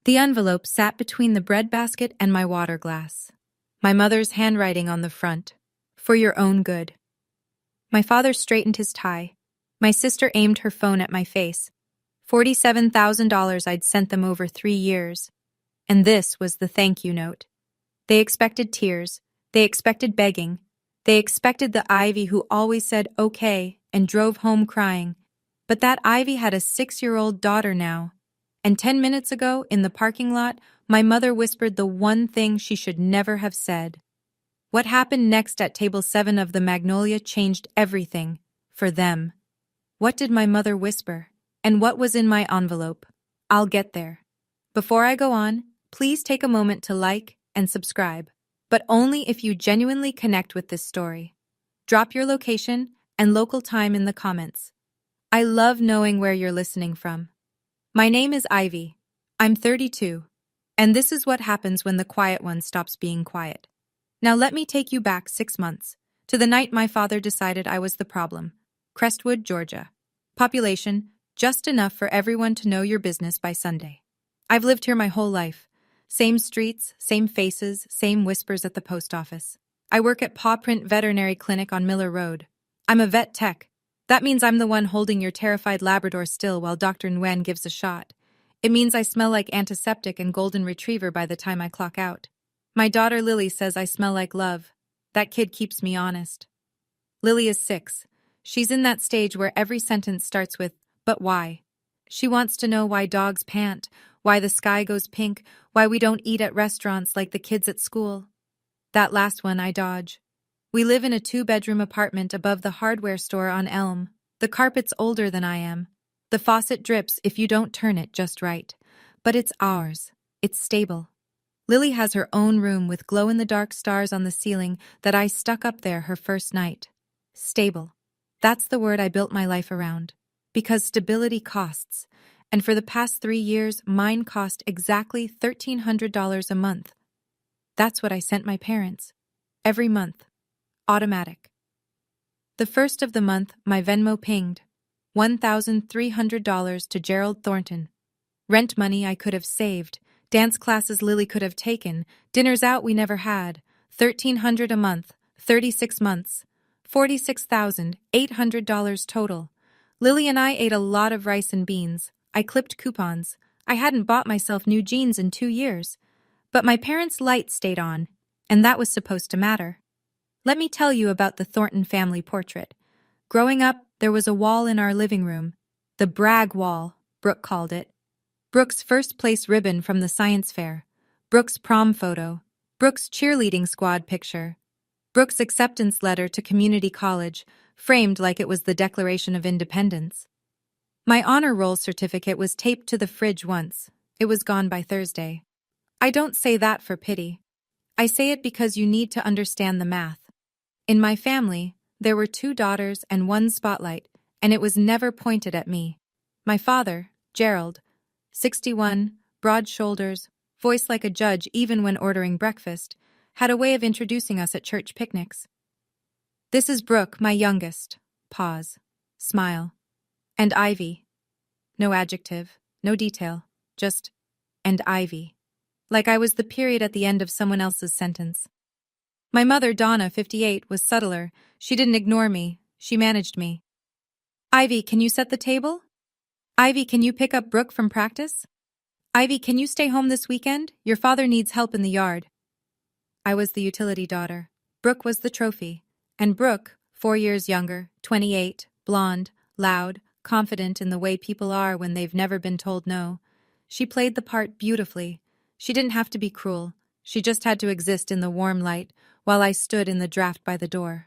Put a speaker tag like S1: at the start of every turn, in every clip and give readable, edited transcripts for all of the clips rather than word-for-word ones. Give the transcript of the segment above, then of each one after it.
S1: The envelope sat between the breadbasket and my water glass. My mother's handwriting on the front. For your own good. My father straightened his tie. My sister aimed her phone at my face. $47,000 I'd sent them over 3 years. And this was the thank you note. They expected tears. They expected begging. They expected the Ivy who always said okay and drove home crying. But that Ivy had a 6-year-old daughter now. And 10 minutes ago, in the parking lot, my mother whispered the one thing she should never have said. What happened next at table 7 of the Magnolia changed everything. For them. What did my mother whisper? And what was in my envelope? I'll get there. Before I go on, please take a moment to like and subscribe, but only if you genuinely connect with this story. Drop your location and local time in the comments. I love knowing where you're listening from. My name is Ivy. I'm 32, and this is what happens when the quiet one stops being quiet. Now let me take you back 6 months, to the night my father decided I was the problem. Crestwood, Georgia. Population, just enough for everyone to know your business by Sunday. I've lived here my whole life. Same streets, same faces, same whispers at the post office. I work at Paw Print Veterinary Clinic on Miller Road. I'm a vet tech. That means I'm the one holding your terrified Labrador still while Dr. Nguyen gives a shot. It means I smell like antiseptic and golden retriever by the time I clock out. My daughter Lily says I smell like love. That kid keeps me honest. Lily is 6. She's in that stage where every sentence starts with, but why? She wants to know why dogs pant, why the sky goes pink, why we don't eat at restaurants like the kids at school. That last one I dodge. We live in a 2-bedroom apartment above the hardware store on Elm. The carpet's older than I am. The faucet drips if you don't turn it just right. But it's ours. It's stable. Lily has her own room with glow-in-the-dark stars on the ceiling that I stuck up there her first night. Stable. That's the word I built my life around. Because stability costs. And for the past 3 years, mine cost exactly $1,300 a month. That's what I sent my parents. Every month. Automatic. The first of the month, my Venmo pinged. $1,300 to Gerald Thornton. Rent money I could have saved. Dance classes Lily could have taken. Dinners out we never had. $1,300 a month. 36 months. $46,800 total. Lily and I ate a lot of rice and beans. I clipped coupons. I hadn't bought myself new jeans in 2 years. But my parents' light stayed on, and that was supposed to matter. Let me tell you about the Thornton family portrait. Growing up, there was a wall in our living room. The brag wall, Brooke called it. Brooke's first place ribbon from the science fair. Brooke's prom photo. Brooke's cheerleading squad picture. Brooke's acceptance letter to community college, framed like it was the Declaration of Independence. My honor roll certificate was taped to the fridge once. It was gone by Thursday. I don't say that for pity. I say it because you need to understand the math. In my family, there were 2 daughters and 1 spotlight, and it was never pointed at me. My father, Gerald, 61, broad shoulders, voice like a judge even when ordering breakfast, had a way of introducing us at church picnics. This is Brooke, my youngest. Pause. Smile. And Ivy. No adjective, no detail, just, and Ivy. Like I was the period at the end of someone else's sentence. My mother, Donna, 58, was subtler. She didn't ignore me. She managed me. Ivy, can you set the table? Ivy, can you pick up Brooke from practice? Ivy, can you stay home this weekend? Your father needs help in the yard. I was the utility daughter. Brooke was the trophy. And Brooke, 4 years younger, 28, blonde, loud, confident in the way people are when they've never been told no. She played the part beautifully. She didn't have to be cruel. She just had to exist in the warm light while I stood in the draft by the door.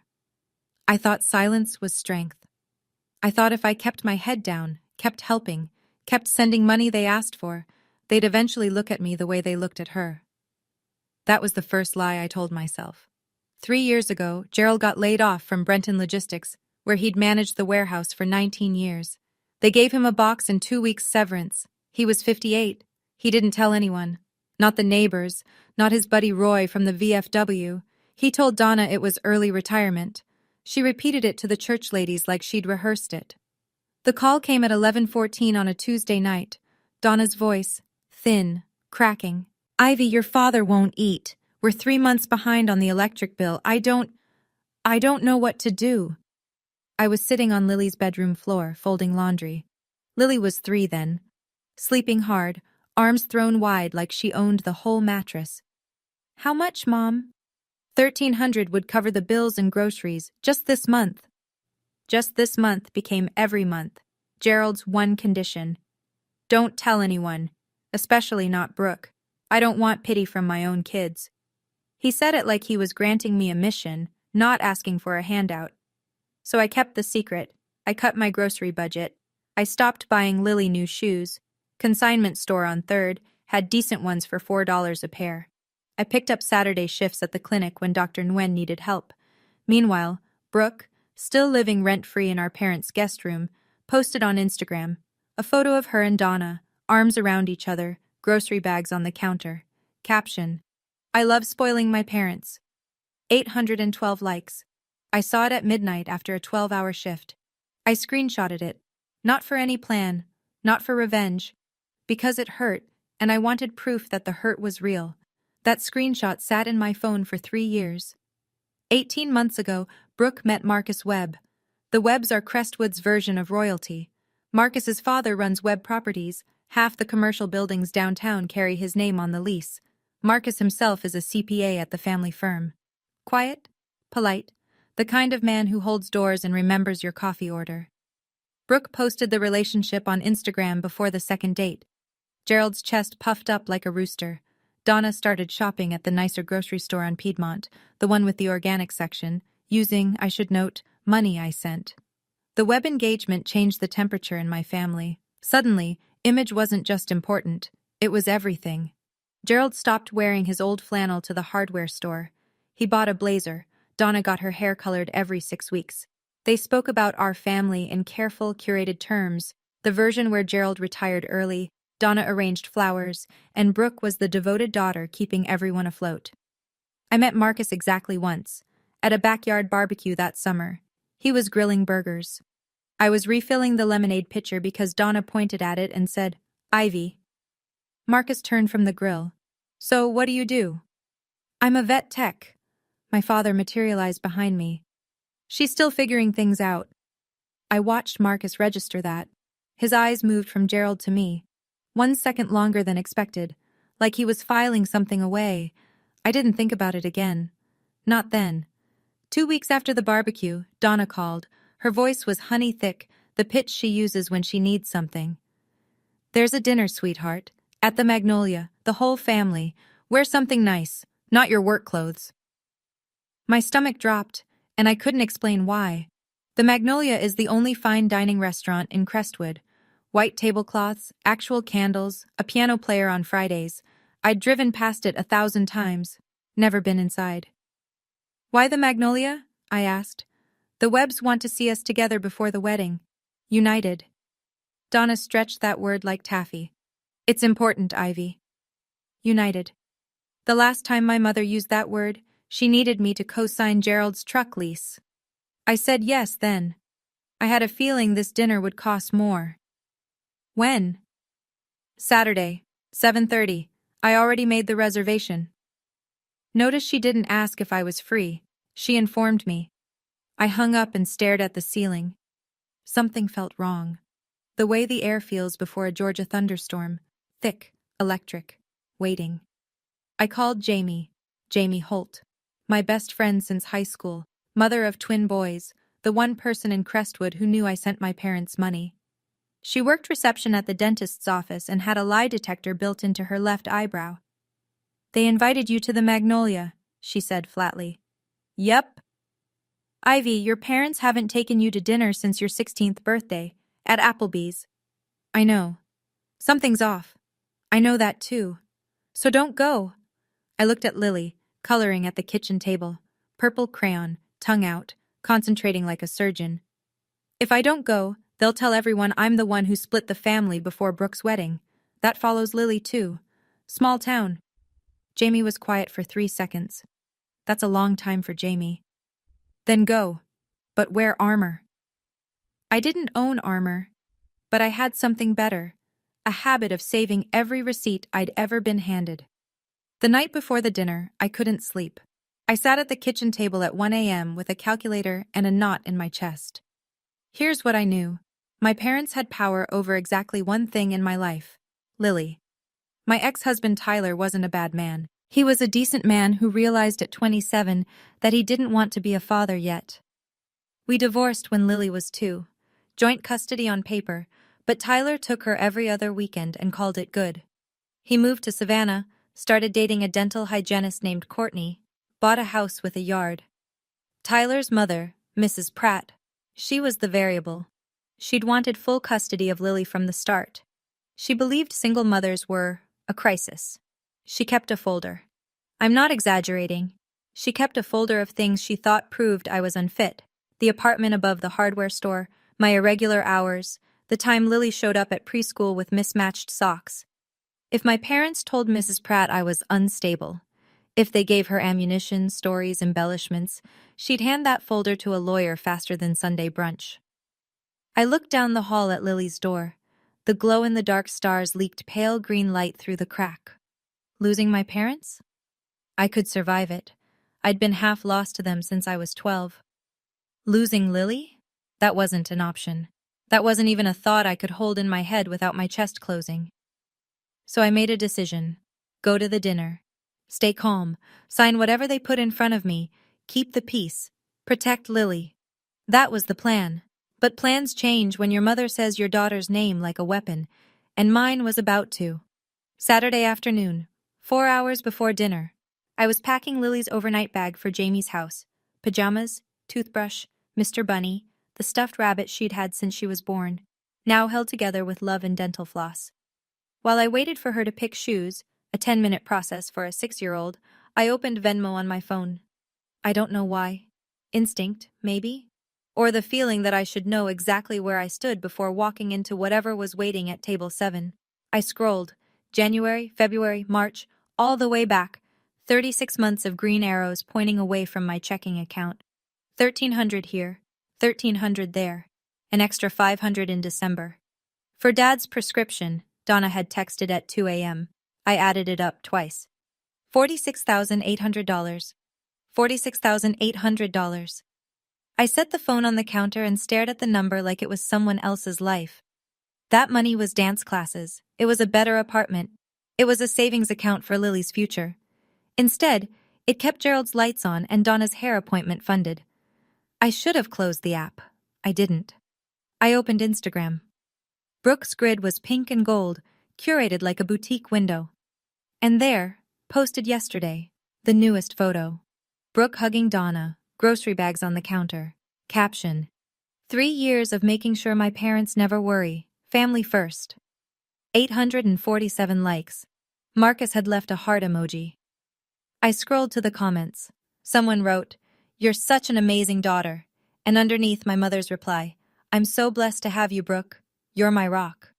S1: I thought silence was strength. I thought if I kept my head down, kept helping, kept sending money they asked for, they'd eventually look at me the way they looked at her. That was the first lie I told myself. 3 years ago, Gerald got laid off from Brenton Logistics, where he'd managed the warehouse for 19 years. They gave him a box and 2 weeks severance. He was 58. He didn't tell anyone. Not the neighbors, not his buddy Roy from the VFW. He told Donna it was early retirement. She repeated it to the church ladies like she'd rehearsed it. The call came at 11:14 on a Tuesday night. Donna's voice, thin, cracking. Ivy, your father won't eat. We're 3 months behind on the electric bill. I don't know what to do. I was sitting on Lily's bedroom floor, folding laundry. Lily was 3 then, sleeping hard, arms thrown wide like she owned the whole mattress. How much, Mom? 1,300 would cover the bills and groceries, just this month. Just this month became every month. Gerald's one condition. Don't tell anyone, especially not Brooke. I don't want pity from my own kids. He said it like he was granting me a mission, not asking for a handout. So I kept the secret. I cut my grocery budget. I stopped buying Lily new shoes. Consignment store on 3rd had decent ones for $4 a pair. I picked up Saturday shifts at the clinic when Dr. Nguyen needed help. Meanwhile, Brooke, still living rent-free in our parents' guest room, posted on Instagram a photo of her and Donna, arms around each other, grocery bags on the counter. Caption: I love spoiling my parents. 812 likes. I saw it at midnight after a 12-hour shift. I screenshotted it. Not for any plan, not for revenge. Because it hurt, and I wanted proof that the hurt was real. That screenshot sat in my phone for 3 years. 18 months ago, Brooke met Marcus Webb. The Webbs are Crestwood's version of royalty. Marcus's father runs Webb Properties. Half the commercial buildings downtown carry his name on the lease. Marcus himself is a CPA at the family firm. Quiet, polite, the kind of man who holds doors and remembers your coffee order. Brooke posted the relationship on Instagram before the second date. Gerald's chest puffed up like a rooster. Donna started shopping at the nicer grocery store on Piedmont, the one with the organic section, using, I should note, money I sent. The Webb engagement changed the temperature in my family. Suddenly, image wasn't just important, it was everything. Gerald stopped wearing his old flannel to the hardware store. He bought a blazer. Donna got her hair colored every 6 weeks. They spoke about our family in careful, curated terms, the version where Gerald retired early, Donna arranged flowers, and Brooke was the devoted daughter keeping everyone afloat. I met Marcus exactly once, at a backyard barbecue that summer. He was grilling burgers. I was refilling the lemonade pitcher because Donna pointed at it and said, Ivy. Marcus turned from the grill. So, what do you do? I'm a vet tech. My father materialized behind me. She's still figuring things out. I watched Marcus register that. His eyes moved from Gerald to me. 1 second longer than expected, like he was filing something away. I didn't think about it again. Not then. 2 weeks after the barbecue, Donna called. Her voice was honey thick, the pitch she uses when she needs something. There's a dinner, sweetheart. At the Magnolia, the whole family. Wear something nice, not your work clothes. My stomach dropped, and I couldn't explain why. The Magnolia is the only fine dining restaurant in Crestwood. White tablecloths, actual candles, a piano player on Fridays. I'd driven past it 1,000 times, never been inside. Why the Magnolia? I asked. The Webbs want to see us together before the wedding. United. Donna stretched that word like taffy. It's important, Ivy. United. The last time my mother used that word, she needed me to co-sign Gerald's truck lease. I said yes then. I had a feeling this dinner would cost more. When? Saturday, 7:30. I already made the reservation. Notice she didn't ask if I was free. She informed me. I hung up and stared at the ceiling. Something felt wrong. The way the air feels before a Georgia thunderstorm. Thick, electric, waiting. I called Jamie Holt. My best friend since high school, mother of twin boys, the one person in Crestwood who knew I sent my parents money. She worked reception at the dentist's office and had a lie detector built into her left eyebrow. They invited you to the Magnolia, she said flatly. Yep. Ivy, your parents haven't taken you to dinner since your 16th birthday, at Applebee's. I know. Something's off. I know that too. So don't go. I looked at Lily, coloring at the kitchen table, purple crayon, tongue out, concentrating like a surgeon. If I don't go, they'll tell everyone I'm the one who split the family before Brooke's wedding. That follows Lily too. Small town. Jamie was quiet for 3 seconds. That's a long time for Jamie. Then go. But wear armor. I didn't own armor, but I had something better. a habit of saving every receipt I'd ever been handed. The night before the dinner, I couldn't sleep. I sat at the kitchen table at 1 a.m. with a calculator and a knot in my chest. Here's what I knew. My parents had power over exactly one thing in my life: Lily. My ex-husband Tyler wasn't a bad man. He was a decent man who realized at 27 that he didn't want to be a father yet. We divorced when Lily was 2. Joint custody on paper, but Tyler took her every other weekend and called it good. He moved to Savannah, started dating a dental hygienist named Courtney, bought a house with a yard. Tyler's mother, Mrs. Pratt, she was the variable. She'd wanted full custody of Lily from the start. She believed single mothers were a crisis. She kept a folder. I'm not exaggerating. She kept a folder of things she thought proved I was unfit: the apartment above the hardware store, my irregular hours, the time Lily showed up at preschool with mismatched socks. If my parents told Mrs. Pratt I was unstable, if they gave her ammunition, stories, embellishments, she'd hand that folder to a lawyer faster than Sunday brunch. I looked down the hall at Lily's door. The glow-in-the-dark stars leaked pale green light through the crack. Losing my parents? I could survive it. I'd been half lost to them since I was 12. Losing Lily? That wasn't an option. That wasn't even a thought I could hold in my head without my chest closing. So I made a decision. Go to the dinner. Stay calm. Sign whatever they put in front of me. Keep the peace. Protect Lily. That was the plan. But plans change when your mother says your daughter's name like a weapon, and mine was about to. Saturday afternoon, 4 hours before dinner, I was packing Lily's overnight bag for Jamie's house: pajamas, toothbrush, Mr. Bunny, the stuffed rabbit she'd had since she was born, now held together with love and dental floss. While I waited for her to pick shoes, a 10-minute process for a 6-year-old, I opened Venmo on my phone. I don't know why. Instinct, maybe? Or the feeling that I should know exactly where I stood before walking into whatever was waiting at table 7. I scrolled. January, February, March, all the way back. 36 months of green arrows pointing away from my checking account. 1,300 here, 1,300 there, an extra 500 in December. For Dad's prescription, Donna had texted at 2 a.m. I added it up twice. $46,800. $46,800. I set the phone on the counter and stared at the number like it was someone else's life. That money was dance classes. It was a better apartment. It was a savings account for Lily's future. Instead, it kept Gerald's lights on and Donna's hair appointment funded. I should have closed the app. I didn't. I opened Instagram. Brooke's grid was pink and gold, curated like a boutique window. And there, posted yesterday, the newest photo. Brooke hugging Donna, grocery bags on the counter. Caption: 3 years of making sure my parents never worry. Family first. 847 likes. Marcus had left a heart emoji. I scrolled to the comments. Someone wrote, "You're such an amazing daughter." And underneath my mother's reply, "I'm so blessed to have you, Brooke. You're my rock."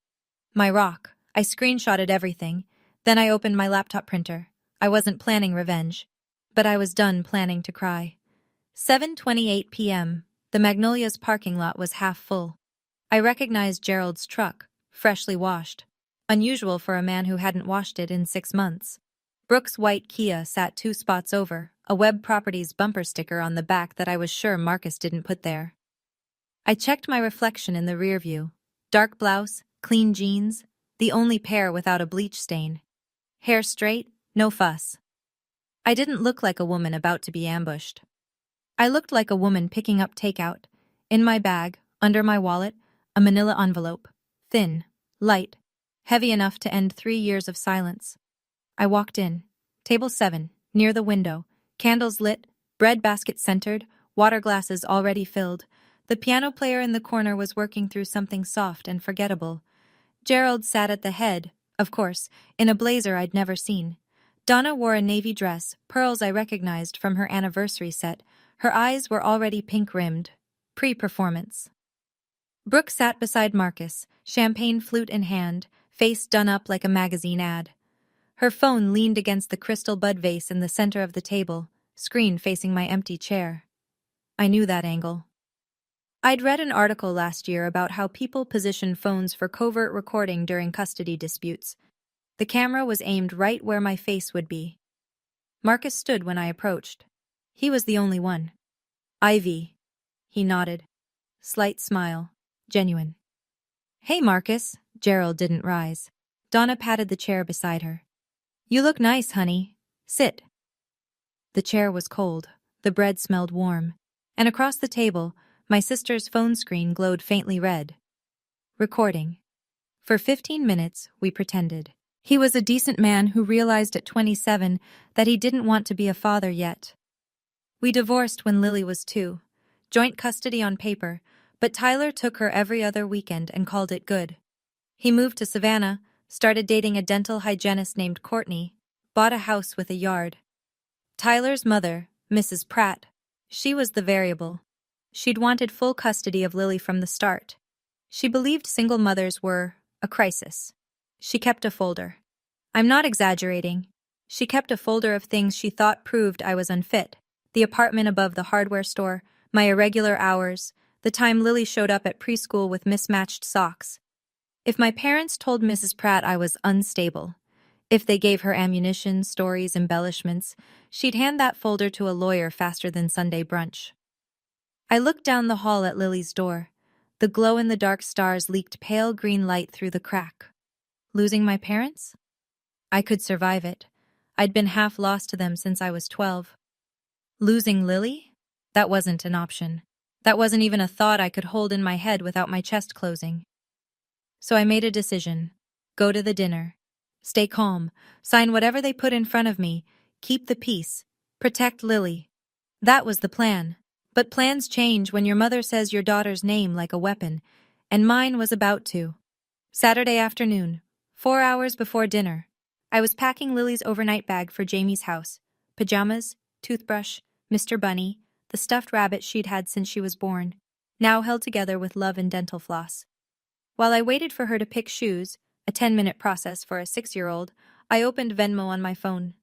S1: My rock. I screenshotted everything. Then I opened my laptop printer. I wasn't planning revenge. But I was done planning to cry. 7:28 p.m. The Magnolia's parking lot was half full. I recognized Gerald's truck, freshly washed. Unusual for a man who hadn't washed it in 6 months. Brooke's white Kia sat 2 spots over, a Web Properties bumper sticker on the back that I was sure Marcus didn't put there. I checked my reflection in the rear view. Dark blouse, clean jeans, the only pair without a bleach stain. Hair straight, no fuss. I didn't look like a woman about to be ambushed. I looked like a woman picking up takeout. In my bag, under my wallet, a manila envelope. Thin, light, heavy enough to end 3 years of silence. I walked in. Table 7, near the window. Candles lit, bread basket centered, water glasses already filled. The piano player in the corner was working through something soft and forgettable. Gerald sat at the head, of course, in a blazer I'd never seen. Donna wore a navy dress, pearls I recognized from her anniversary set. Her eyes were already pink-rimmed. Pre-performance. Brooke sat beside Marcus, champagne flute in hand, face done up like a magazine ad. Her phone leaned against the crystal bud vase in the center of the table, screen facing my empty chair. I knew that angle. I'd read an article last year about how people position phones for covert recording during custody disputes. The camera was aimed right where my face would be. Marcus stood when I approached. He was the only one. Ivy. He nodded. Slight smile. Genuine. Hey, Marcus. Gerald didn't rise. Donna patted the chair beside her. You look nice, honey. Sit. The chair was cold. The bread smelled warm. And across the table, my sister's phone screen glowed faintly red. Recording. For 15 minutes, we pretended. He was a decent man who realized at 27 that he didn't want to be a father yet. We divorced when Lily was 2. Joint custody on paper, but Tyler took her every other weekend and called it good. He moved to Savannah, started dating a dental hygienist named Courtney, bought a house with a yard. Tyler's mother, Mrs. Pratt, she was the variable. She'd wanted full custody of Lily from the start. She believed single mothers were a crisis. She kept a folder. I'm not exaggerating. She kept a folder of things she thought proved I was unfit. The apartment above the hardware store, my irregular hours, the time Lily showed up at preschool with mismatched socks. If my parents told Mrs. Pratt I was unstable, if they gave her ammunition, stories, embellishments, she'd hand that folder to a lawyer faster than Sunday brunch. I looked down the hall at Lily's door. The glow-in-the-dark stars leaked pale green light through the crack. Losing my parents? I could survive it. I'd been half lost to them since I was 12. Losing Lily? That wasn't an option. That wasn't even a thought I could hold in my head without my chest closing. So I made a decision. Go to the dinner. Stay calm. Sign whatever they put in front of me. Keep the peace. Protect Lily. That was the plan. But plans change when your mother says your daughter's name like a weapon, and mine was about to. Saturday afternoon, 4 hours before dinner, I was packing Lily's overnight bag for Jamie's house. Pajamas, toothbrush, Mr. Bunny, the stuffed rabbit she'd had since she was born, now held together with love and dental floss. While I waited for her to pick shoes, a 10-minute process for a 6-year-old, I opened Venmo on my phone.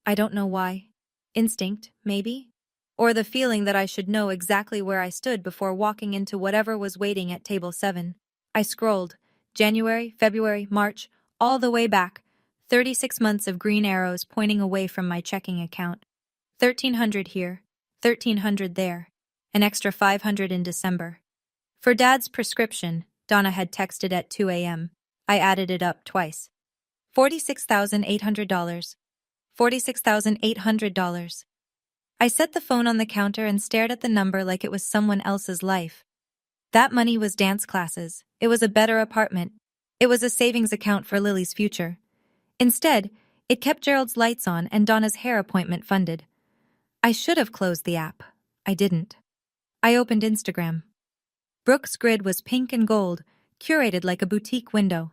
S1: I don't know why. Instinct, maybe? Or the feeling that I should know exactly where I stood before walking into whatever was waiting at table 7. I scrolled. January, February, March, all the way back. 36 months of green arrows pointing away from my checking account. 1,300 here, 1,300 there, an extra 500 in December. For Dad's prescription, Donna had texted at 2 a.m. I added it up twice. $46,800. $46,800. I set the phone on the counter and stared at the number like it was someone else's life. That money was dance classes. It was a better apartment. It was a savings account for Lily's future. Instead, it kept Gerald's lights on and Donna's hair appointment funded. I should have closed the app. I didn't. I opened Instagram. Brooke's grid was pink and gold, curated like a boutique window.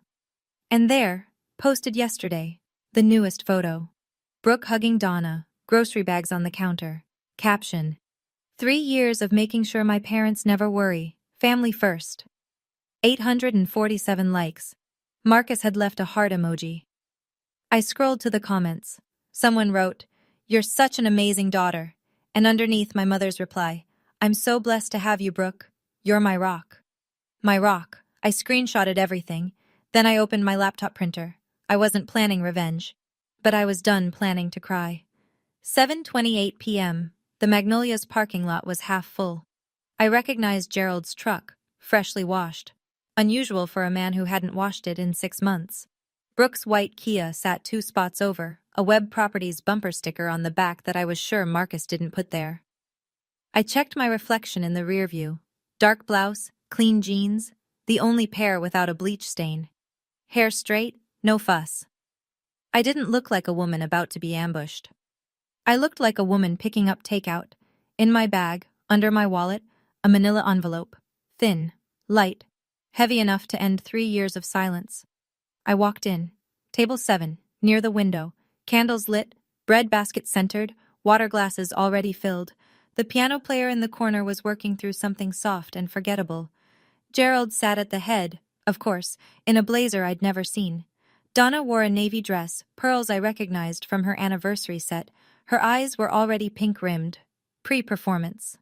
S1: And there, posted yesterday, the newest photo. Brooke hugging Donna, grocery bags on the counter. Caption: 3 years of making sure my parents never worry. Family first. 847 likes. Marcus had left a heart emoji. I scrolled to the comments. Someone wrote, "You're such an amazing daughter." And underneath my mother's reply, "I'm so blessed to have you, Brooke. You're my rock." My rock. I screenshotted everything. Then I opened my laptop printer. I wasn't planning revenge. But I was done planning to cry. 7:28 p.m. The Magnolia's parking lot was half full. I recognized Gerald's truck, freshly washed. Unusual for a man who hadn't washed it in 6 months. Brooke's white Kia sat 2 spots over, a Web Properties bumper sticker on the back that I was sure Marcus didn't put there. I checked my reflection in the rear view. Dark blouse, clean jeans, the only pair without a bleach stain. Hair straight, no fuss. I didn't look like a woman about to be ambushed. I looked like a woman picking up takeout. In my bag, under my wallet, a manila envelope. Thin, light, heavy enough to end 3 years of silence. I walked in. Table 7, near the window. Candles lit, bread basket centered, water glasses already filled. The piano player in the corner was working through something soft and forgettable. Gerald sat at the head, of course, in a blazer I'd never seen. Donna wore a navy dress, pearls I recognized from her anniversary set. Her eyes were already pink-rimmed. Pre-performance.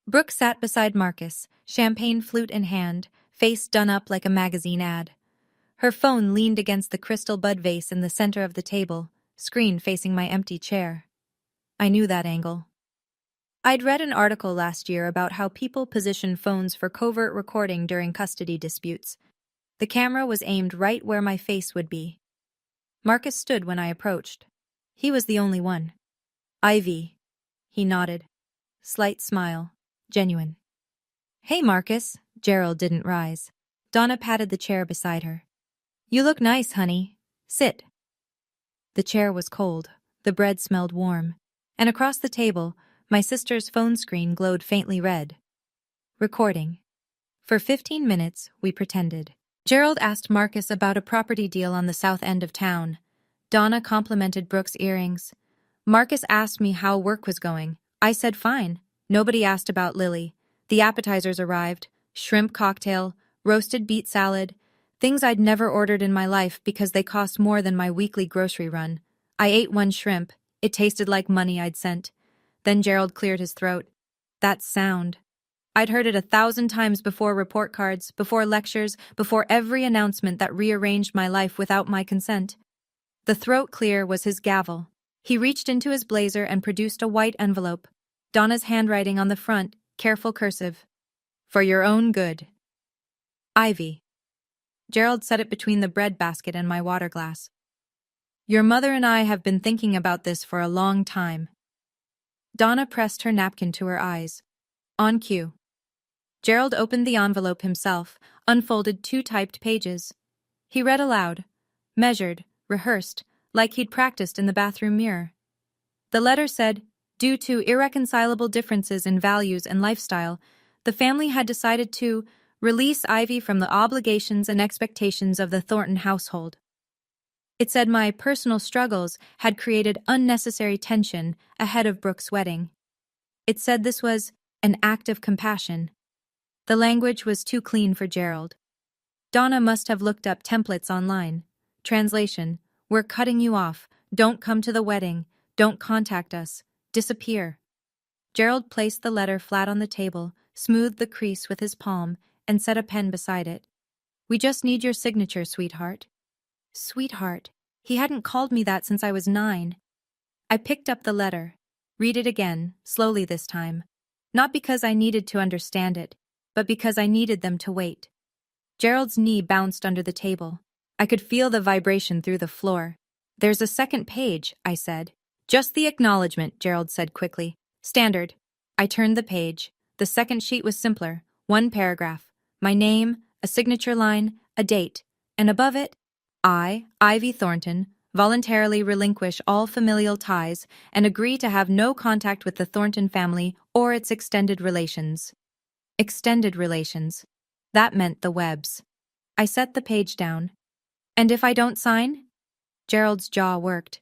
S1: Brooke sat beside Marcus, champagne flute in hand, face done up like a magazine ad. Her phone leaned against the crystal bud vase in the center of the table, screen facing my empty chair. I knew that angle. I'd read an article last year about how people position phones for covert recording during custody disputes. The camera was aimed right where my face would be. Marcus stood when I approached. He was the only one. Ivy. He nodded. Slight smile. Genuine. Hey, Marcus. Gerald didn't rise. Donna patted the chair beside her. You look nice, honey. Sit. The chair was cold. The bread smelled warm. And across the table, my sister's phone screen glowed faintly red. Recording. For 15 minutes, we pretended. Gerald asked Marcus about a property deal on the south end of town. Donna complimented Brooke's earrings. Marcus asked me how work was going. I said fine. Nobody asked about Lily. The appetizers arrived. Shrimp cocktail, roasted beet salad, things I'd never ordered in my life because they cost more than my weekly grocery run. I ate one shrimp. It tasted like money I'd sent. Then Gerald cleared his throat. That sound. I'd heard it 1,000 times before report cards, before lectures, before every announcement that rearranged my life without my consent. The throat clear was his gavel. He reached into his blazer and produced a white envelope. Donna's handwriting on the front, careful cursive. For your own good. Ivy. Gerald set it between the bread basket and my water glass. Your mother and I have been thinking about this for a long time. Donna pressed her napkin to her eyes. On cue. Gerald opened the envelope himself, unfolded 2 typed pages. He read aloud, measured, rehearsed, like he'd practiced in the bathroom mirror. The letter said, due to irreconcilable differences in values and lifestyle, the family had decided to release Ivy from the obligations and expectations of the Thornton household. It said my personal struggles had created unnecessary tension ahead of Brooke's wedding. It said this was an act of compassion. The language was too clean for Gerald. Donna must have looked up templates online. Translation: we're cutting you off. Don't come to the wedding. Don't contact us. Disappear. Gerald placed the letter flat on the table, smoothed the crease with his palm, and set a pen beside it. We just need your signature, sweetheart. Sweetheart. He hadn't called me that since I was 9. I picked up the letter. Read it again, slowly this time. Not because I needed to understand it, but because I needed them to wait. Gerald's knee bounced under the table. I could feel the vibration through the floor. There's a second page, I said. Just the acknowledgement, Gerald said quickly. Standard. I turned the page. The second sheet was simpler. 1 paragraph. My name, a signature line, a date, and above it, I, Ivy Thornton, voluntarily relinquish all familial ties and agree to have no contact with the Thornton family or its extended relations. Extended relations. That meant the Webbs. I set the page down. And if I don't sign? Gerald's jaw worked.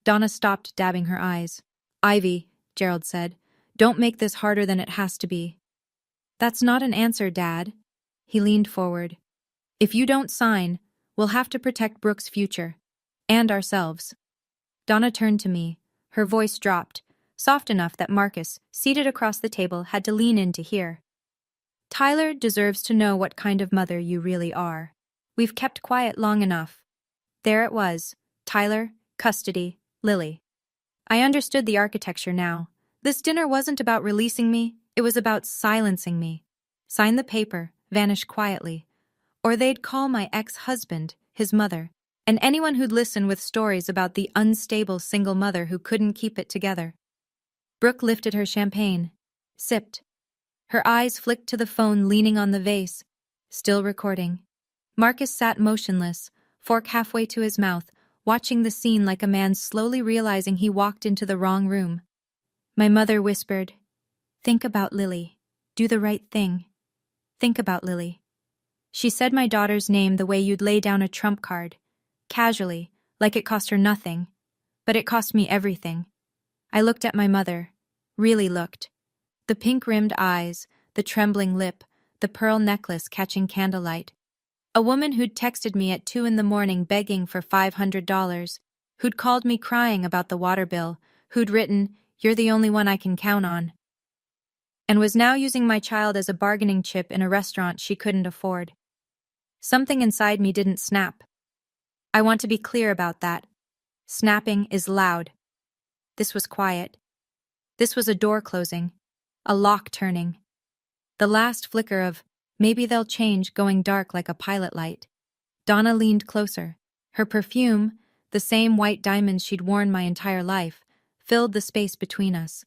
S1: Donna stopped dabbing her eyes. Ivy, Gerald said, don't make this harder than it has to be. That's not an answer, Dad. He leaned forward. If you don't sign, we'll have to protect Brooke's future. And ourselves. Donna turned to me. Her voice dropped, soft enough that Marcus, seated across the table, had to lean in to hear. Tyler deserves to know what kind of mother you really are. We've kept quiet long enough. There it was. Tyler, custody, Lily. I understood the architecture now. This dinner wasn't about releasing me, it was about silencing me. Sign the paper, vanish quietly. Or they'd call my ex-husband, his mother, and anyone who'd listen with stories about the unstable single mother who couldn't keep it together. Brooke lifted her champagne, sipped. Her eyes flicked to the phone leaning on the vase, still recording. Marcus sat motionless, fork halfway to his mouth, watching the scene like a man slowly realizing he walked into the wrong room. My mother whispered, Think about Lily. Do the right thing. Think about Lily. She said my daughter's name the way you'd lay down a trump card, casually, like it cost her nothing. But it cost me everything. I looked at my mother, really looked. The pink-rimmed eyes, the trembling lip, the pearl necklace catching candlelight. A woman who'd texted me at 2 a.m. begging for $500, who'd called me crying about the water bill, who'd written, You're the only one I can count on. and was now using my child as a bargaining chip in a restaurant she couldn't afford. Something inside me didn't snap. I want to be clear about that. Snapping is loud. This was quiet. This was a door closing, a lock turning. The last flicker of, maybe they'll change, going dark like a pilot light. Donna leaned closer. Her perfume, the same white diamonds she'd worn my entire life, filled the space between us.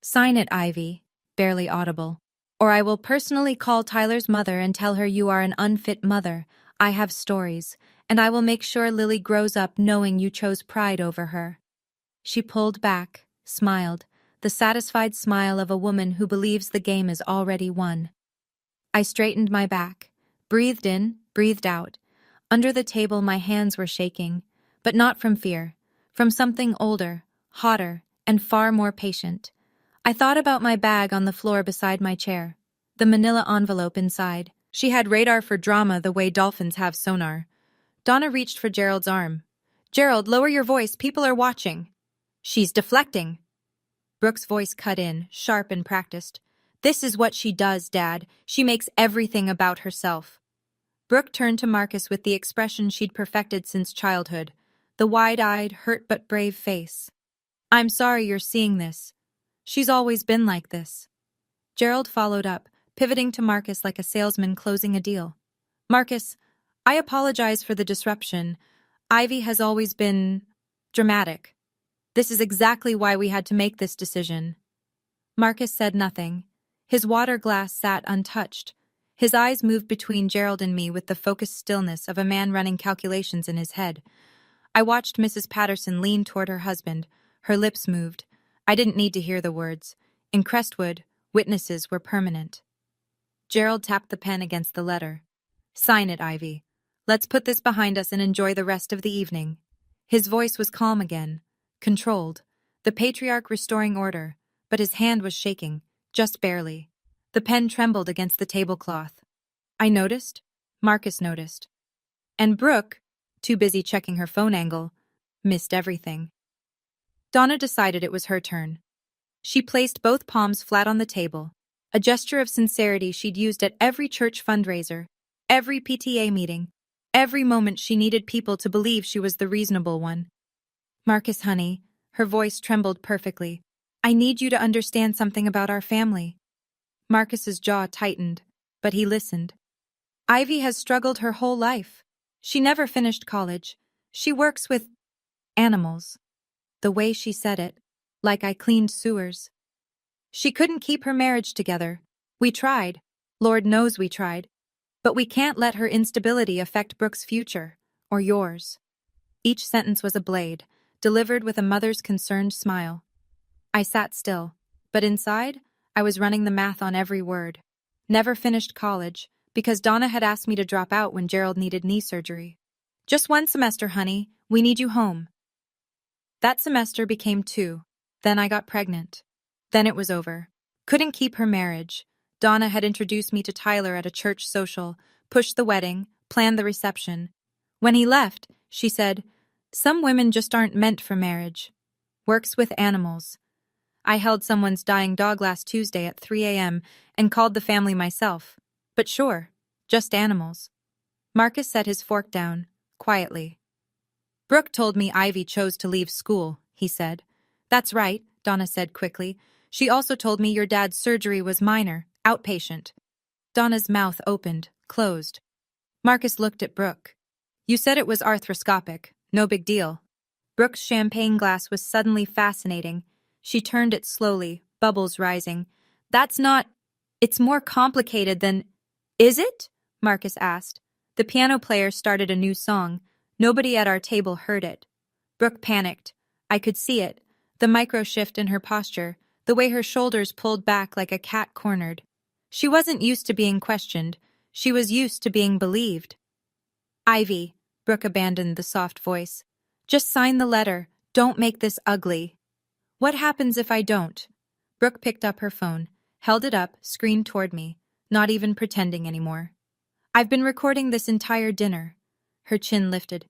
S1: Sign it, Ivy, barely audible. Or I will personally call Tyler's mother and tell her you are an unfit mother. I have stories, and I will make sure Lily grows up knowing you chose pride over her. She pulled back, smiled, the satisfied smile of a woman who believes the game is already won. I straightened my back, breathed in, breathed out. Under the table my hands were shaking, but not from fear, from something older, hotter, and far more patient. I thought about my bag on the floor beside my chair, the manila envelope inside. She had radar for drama the way dolphins have sonar. Donna reached for Gerald's arm. "Gerald, lower your voice, people are watching." "She's deflecting." Brooke's voice cut in, sharp and practiced. "This is what she does, Dad. She makes everything about herself." Brooke turned to Marcus with the expression she'd perfected since childhood, the wide-eyed, hurt but brave face. "I'm sorry you're seeing this. She's always been like this." Gerald followed up, pivoting to Marcus like a salesman closing a deal. "Marcus, I apologize for the disruption. Ivy has always been dramatic. This is exactly why we had to make this decision." Marcus said nothing. His water glass sat untouched. His eyes moved between Gerald and me with the focused stillness of a man running calculations in his head. I watched Mrs. Patterson lean toward her husband. Her lips moved. I didn't need to hear the words. In Crestwood, witnesses were permanent. Gerald tapped the pen against the letter. "Sign it, Ivy. Let's put this behind us and enjoy the rest of the evening." His voice was calm again, controlled, the patriarch restoring order, but his hand was shaking, just barely. The pen trembled against the tablecloth. I noticed. Marcus noticed. And Brooke, too busy checking her phone angle, missed everything. Donna decided it was her turn. She placed both palms flat on the table, a gesture of sincerity she'd used at every church fundraiser, every PTA meeting, every moment she needed people to believe she was the reasonable one. "Marcus, honey," her voice trembled perfectly, "I need you to understand something about our family." Marcus's jaw tightened, but he listened. "Ivy has struggled her whole life. She never finished college. She works with animals." The way she said it, like I cleaned sewers. "She couldn't keep her marriage together. We tried. Lord knows we tried. But we can't let her instability affect Brooke's future, or yours." Each sentence was a blade, delivered with a mother's concerned smile. I sat still, but inside, I was running the math on every word. Never finished college, because Donna had asked me to drop out when Gerald needed knee surgery. "Just 1 semester, honey. We need you home." That semester became 2. Then I got pregnant. Then it was over. Couldn't keep her marriage. Donna had introduced me to Tyler at a church social, pushed the wedding, planned the reception. When he left, she said, "Some women just aren't meant for marriage." Works with animals. I held someone's dying dog last Tuesday at 3 a.m. and called the family myself. But sure, just animals. Marcus set his fork down, quietly. "Brooke told me Ivy chose to leave school," he said. "That's right," Donna said quickly. "She also told me your dad's surgery was minor, outpatient." Donna's mouth opened, closed. Marcus looked at Brooke. "You said it was arthroscopic. No big deal." Brooke's champagne glass was suddenly fascinating. She turned it slowly, bubbles rising. "That's not... It's more complicated than..." "Is it?" Marcus asked. The piano player started a new song. Nobody at our table heard it. Brooke panicked. I could see it, the micro shift in her posture, the way her shoulders pulled back like a cat cornered. She wasn't used to being questioned. She was used to being believed. "Ivy," Brooke abandoned the soft voice. "Just sign the letter. Don't make this ugly." "What happens if I don't?" Brooke picked up her phone, held it up, screen toward me, not even pretending anymore. "I've been recording this entire dinner." Her chin lifted.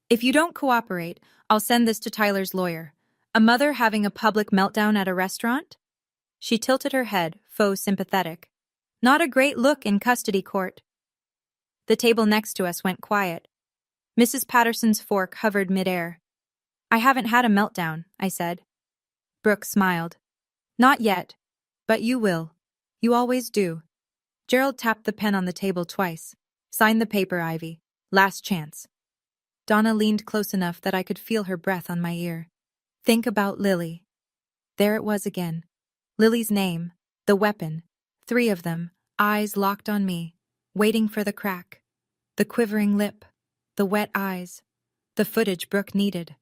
S1: "If you don't cooperate, I'll send this to Tyler's lawyer. A mother having a public meltdown at a restaurant?" She tilted her head, faux sympathetic. Not a great look in custody court. The table next to us went quiet. Mrs. Patterson's fork hovered midair. I haven't had a meltdown, I said. Brooke smiled. Not yet. But you will. You always do. Gerald tapped the pen on the table twice. Sign the paper, Ivy. Last chance. Donna leaned close enough that I could feel her breath on my ear. Think about Lily. There it was again. Lily's name. The weapon. 3 of them, eyes locked on me, waiting for the crack. The quivering lip. The wet eyes. The footage Brooke needed.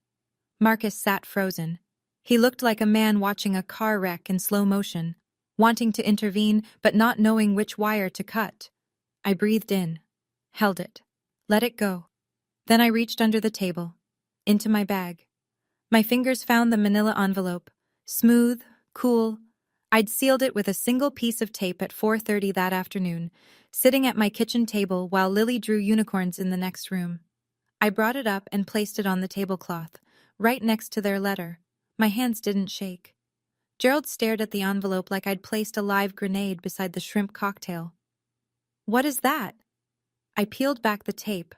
S1: Marcus sat frozen. He looked like a man watching a car wreck in slow motion, wanting to intervene but not knowing which wire to cut. I breathed in, held it, let it go. Then I reached under the table, into my bag. My fingers found the manila envelope, smooth, cool. I'd sealed it with a single piece of tape at 4:30 that afternoon, sitting at my kitchen table while Lily drew unicorns in the next room. I brought it up and placed it on the tablecloth, right next to their letter. My hands didn't shake. Gerald stared at the envelope like I'd placed a live grenade beside the shrimp cocktail. What is that? I peeled back the tape.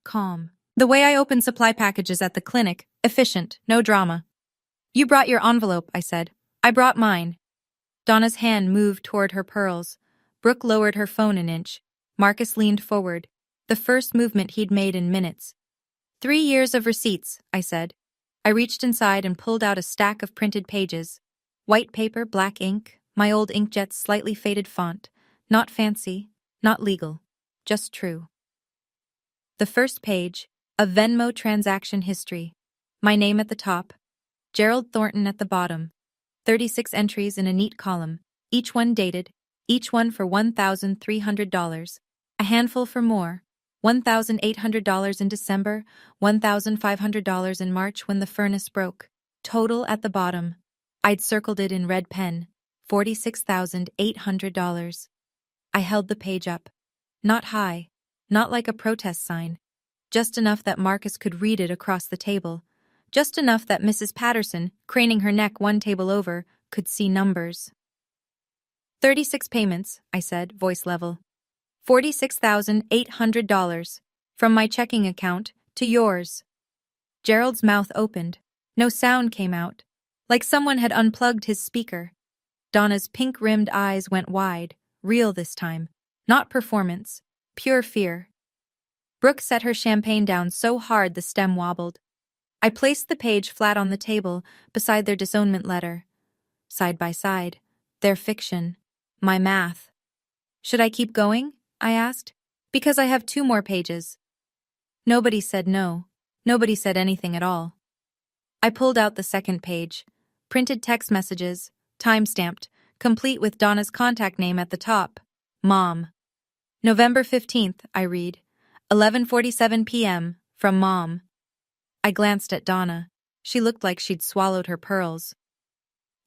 S1: Calm. The way I open supply packages at the clinic, efficient, no drama. You brought your envelope, I said. I brought mine. Donna's hand moved toward her pearls. Brooke lowered her phone an inch. Marcus leaned forward, the first movement he'd made in minutes. 3 years of receipts, I said. I reached inside and pulled out a stack of printed pages. White paper, black ink, my old inkjet's slightly faded font. Not fancy, not legal, just true. The first page, a Venmo transaction history. My name at the top, Gerald Thornton at the bottom. 36 entries in a neat column, each one dated, each one for $1,300. A handful for more. $1,800 in December, $1,500 in March when the furnace broke. Total at the bottom. I'd circled it in red pen. $46,800. I held the page up. Not high, not like a protest sign. Just enough that Marcus could read it across the table. Just enough that Mrs. Patterson, craning her neck one table over, could see numbers. 36 payments, I said, voice level. $46,800. From my checking account to yours. Gerald's mouth opened. No sound came out. Like someone had unplugged his speaker. Donna's pink-rimmed eyes went wide, real this time. Not performance. Pure fear. Brooke set her champagne down so hard the stem wobbled. I placed the page flat on the table, beside their disownment letter. Side by side. Their fiction. My math. Should I keep going? I asked. Because I have 2 more pages. Nobody said no. Nobody said anything at all. I pulled out the second page. Printed text messages, time-stamped, complete with Donna's contact name at the top. Mom. November 15th, I read. 11:47 p.m. From Mom. I glanced at Donna. She looked like she'd swallowed her pearls.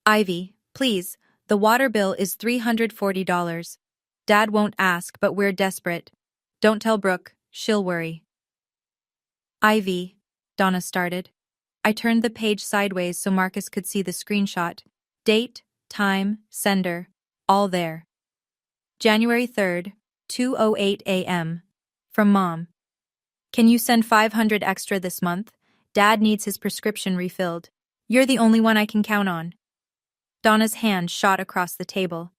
S1: Ivy, please, the water bill is $340. Dad won't ask, but we're desperate. Don't tell Brooke, she'll worry. Ivy, Donna started. I turned the page sideways so Marcus could see the screenshot. Date, time, sender, all there. January 3rd, 2:08 a.m. From Mom. Can you send $500 extra this month? Dad needs his prescription refilled. You're the only one I can count on. Donna's hand shot across the table.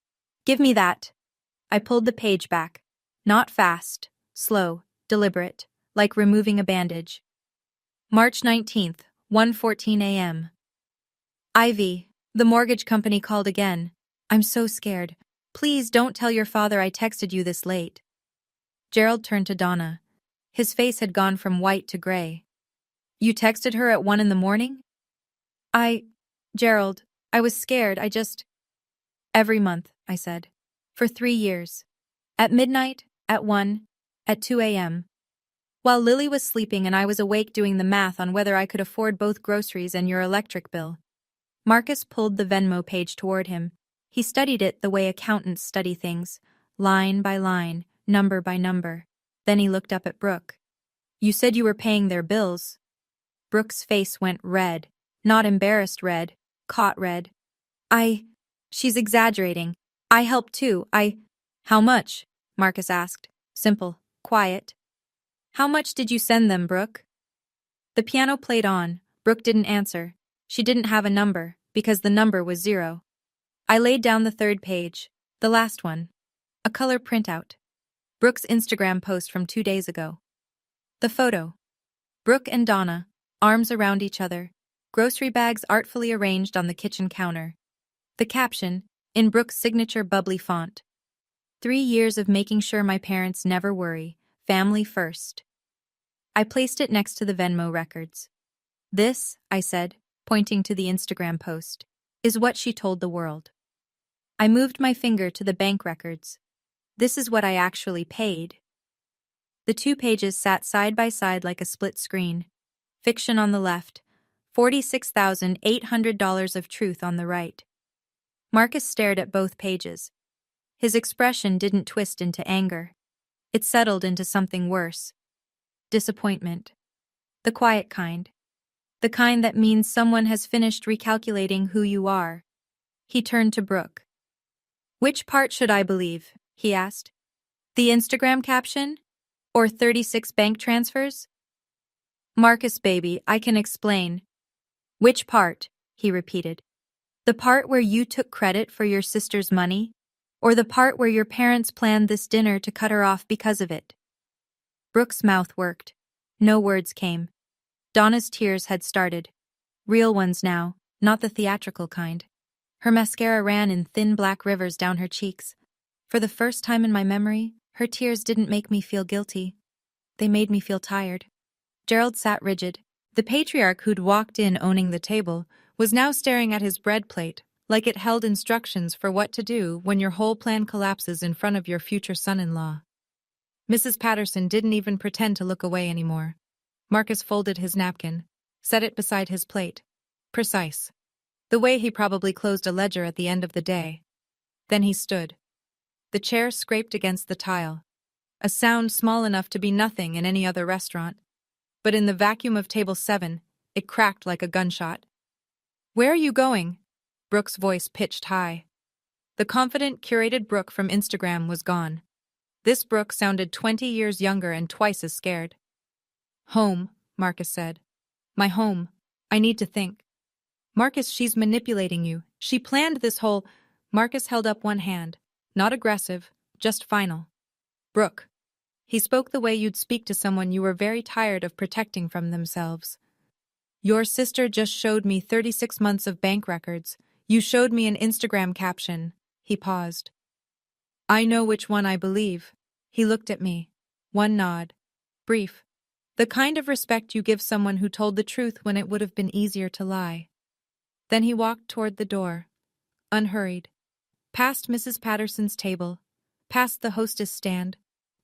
S1: Give me that. I pulled the page back. Not fast, slow, deliberate, like removing a bandage. March 19th, 1:14 a.m. Ivy, the mortgage company called again. I'm so scared. Please don't tell your father I texted you this late. Gerald turned to Donna. His face had gone from white to gray. You texted her at 1 in the morning? Gerald, I was scared, Every month, I said. For 3 years. At midnight, at 1, at 2 a.m. While Lily was sleeping and I was awake doing the math on whether I could afford both groceries and your electric bill. Marcus pulled the Venmo page toward him. He studied it the way accountants study things, line by line, number by number. Then he looked up at Brooke. You said you were paying their bills. Brooke's face went red, not embarrassed red, caught red. She's exaggerating. I helped too. How much? Marcus asked. Simple, quiet. How much did you send them, Brooke? The piano played on. Brooke didn't answer. She didn't have a number, because the number was 0. I laid down the third page. The last one. A color printout. Brooke's Instagram post from 2 days ago. The photo. Brooke and Donna, arms around each other, grocery bags artfully arranged on the kitchen counter. The caption, in Brooke's signature bubbly font. 3 years of making sure my parents never worry, family first. I placed it next to the Venmo records. This, I said, pointing to the Instagram post, is what she told the world. I moved my finger to the bank records. This is what I actually paid. The 2 pages sat side by side like a split screen. Fiction on the left, $46,800 of truth on the right. Marcus stared at both pages. His expression didn't twist into anger. It settled into something worse. Disappointment. The quiet kind. The kind that means someone has finished recalculating who you are. He turned to Brooke. Which part should I believe? He asked. The Instagram caption? Or 36 bank transfers? Marcus, baby, I can explain. Which part? He repeated. The part where you took credit for your sister's money? Or the part where your parents planned this dinner to cut her off because of it? Brooke's mouth worked. No words came. Donna's tears had started. Real ones now, not the theatrical kind. Her mascara ran in thin black rivers down her cheeks. For the first time in my memory, her tears didn't make me feel guilty. They made me feel tired. Gerald sat rigid. The patriarch who'd walked in owning the table was now staring at his bread plate, like it held instructions for what to do when your whole plan collapses in front of your future son-in-law. Mrs. Patterson didn't even pretend to look away anymore. Marcus folded his napkin, set it beside his plate. Precise. The way he probably closed a ledger at the end of the day. Then he stood. The chair scraped against the tile. A sound small enough to be nothing in any other restaurant. But in the vacuum of table 7, it cracked like a gunshot. Where are you going? Brooke's voice pitched high. The confident, curated Brooke from Instagram was gone. This Brooke sounded 20 years younger and twice as scared. Home, Marcus said. My home. I need to think. Marcus, she's manipulating you. She planned this whole... Marcus held up one hand. Not aggressive, just final. Brooke. He spoke the way you'd speak to someone you were very tired of protecting from themselves. Your sister just showed me 36 months of bank records. You showed me an Instagram caption. He paused. I know which one I believe. He looked at me. One nod. Brief. The kind of respect you give someone who told the truth when it would have been easier to lie. Then he walked toward the door. Unhurried. Past Mrs. Patterson's table. Past the hostess stand.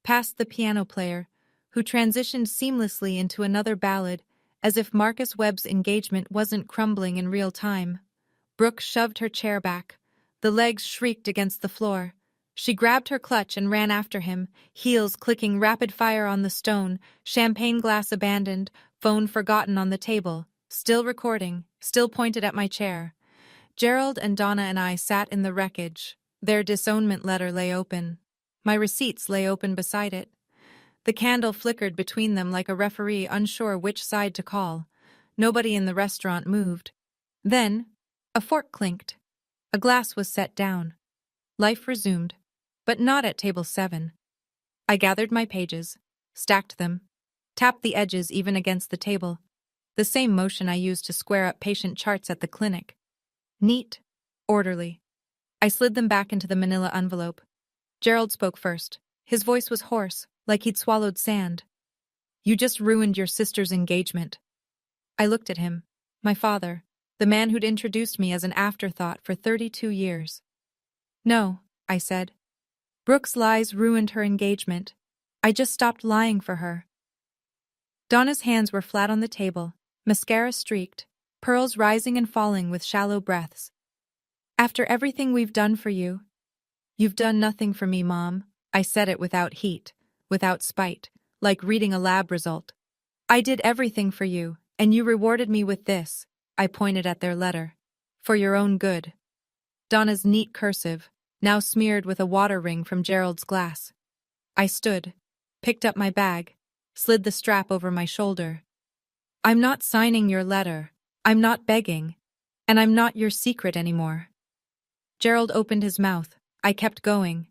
S1: Past the piano player, who transitioned seamlessly into another ballad, as if Marcus Webb's engagement wasn't crumbling in real time. Brooke shoved her chair back. The legs shrieked against the floor. She grabbed her clutch and ran after him, heels clicking rapid fire on the stone, champagne glass abandoned, phone forgotten on the table, still recording, still pointed at my chair. Gerald and Donna and I sat in the wreckage. Their disownment letter lay open. My receipts lay open beside it. The candle flickered between them like a referee unsure which side to call. Nobody in the restaurant moved. Then, a fork clinked. A glass was set down. Life resumed, but not at table 7. I gathered my pages, stacked them, tapped the edges even against the table, the same motion I used to square up patient charts at the clinic. Neat, orderly. I slid them back into the manila envelope. Gerald spoke first. His voice was hoarse, like he'd swallowed sand. You just ruined your sister's engagement. I looked at him, my father, the man who'd introduced me as an afterthought for 32 years. No, I said. Brooke's lies ruined her engagement. I just stopped lying for her. Donna's hands were flat on the table, mascara streaked, pearls rising and falling with shallow breaths. After everything we've done for you, you've done nothing for me, Mom. I said it without heat, without spite, like reading a lab result. I did everything for you, and you rewarded me with this. I pointed at their letter. For your own good. Donna's neat cursive, now smeared with a water ring from Gerald's glass. I stood, picked up my bag, slid the strap over my shoulder. I'm not signing your letter. I'm not begging. And I'm not your secret anymore. Gerald opened his mouth. I kept going.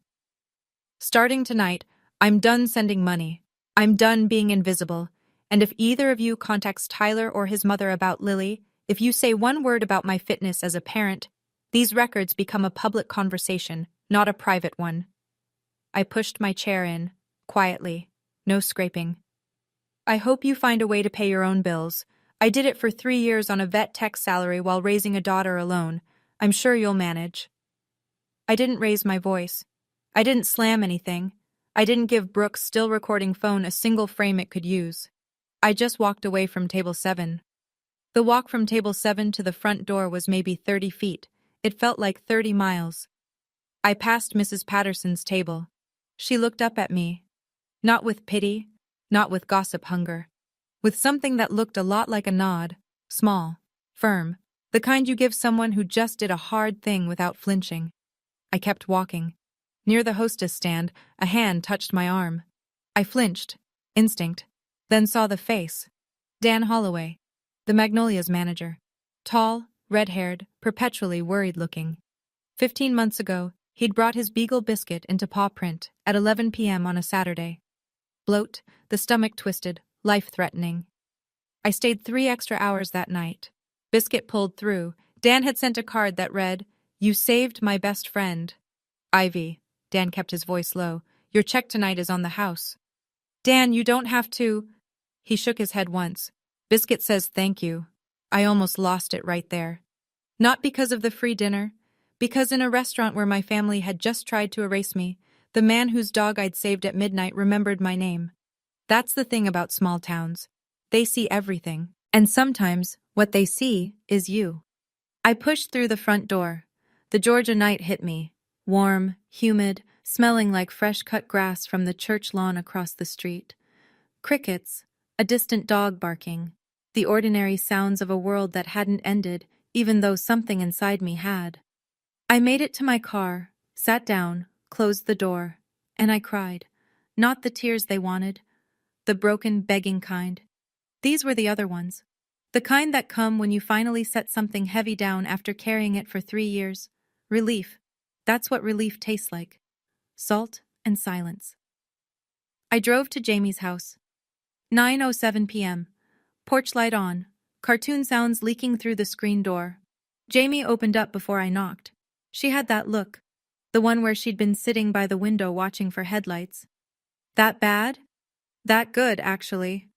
S1: Starting tonight, I'm done sending money. I'm done being invisible. And if either of you contacts Tyler or his mother about Lily, if you say one word about my fitness as a parent, these records become a public conversation, not a private one. I pushed my chair in, quietly, no scraping. I hope you find a way to pay your own bills. I did it for 3 years on a vet tech salary while raising a daughter alone. I'm sure you'll manage. I didn't raise my voice. I didn't slam anything. I didn't give Brooke's still recording phone a single frame it could use. I just walked away from table 7. The walk from table 7 to the front door was maybe 30 feet. It felt like 30 miles. I passed Mrs. Patterson's table. She looked up at me. Not with pity, not with gossip hunger. With something that looked a lot like a nod, small, firm, the kind you give someone who just did a hard thing without flinching. I kept walking. Near the hostess stand, a hand touched my arm. I flinched, instinct, then saw the face. Dan Holloway, the Magnolia's manager. Tall, red-haired, perpetually worried-looking. 15 months ago, he'd brought his Beagle Biscuit into paw print at 11 p.m. on a Saturday. Bloat, the stomach twisted, life-threatening. I stayed 3 extra hours that night. Biscuit pulled through. Dan had sent a card that read, "You saved my best friend. Ivy." Dan kept his voice low. "Your check tonight is on the house." "Dan, you don't have to." He shook his head once. "Biscuit says thank you." I almost lost it right there. Not because of the free dinner, because in a restaurant where my family had just tried to erase me, the man whose dog I'd saved at midnight remembered my name. That's the thing about small towns. They see everything, and sometimes what they see is you. I pushed through the front door. The Georgia night hit me, warm, humid, smelling like fresh-cut grass from the church lawn across the street. Crickets, a distant dog barking, the ordinary sounds of a world that hadn't ended, even though something inside me had. I made it to my car, sat down, closed the door, and I cried. Not the tears they wanted, the broken, begging kind. These were the other ones. The kind that come when you finally set something heavy down after carrying it for 3 years. Relief. That's what relief tastes like. Salt and silence. I drove to Jamie's house. 9:07 p.m. Porch light on. Cartoon sounds leaking through the screen door. Jamie opened up before I knocked. She had that look. The one where she'd been sitting by the window watching for headlights. That bad? That good, actually.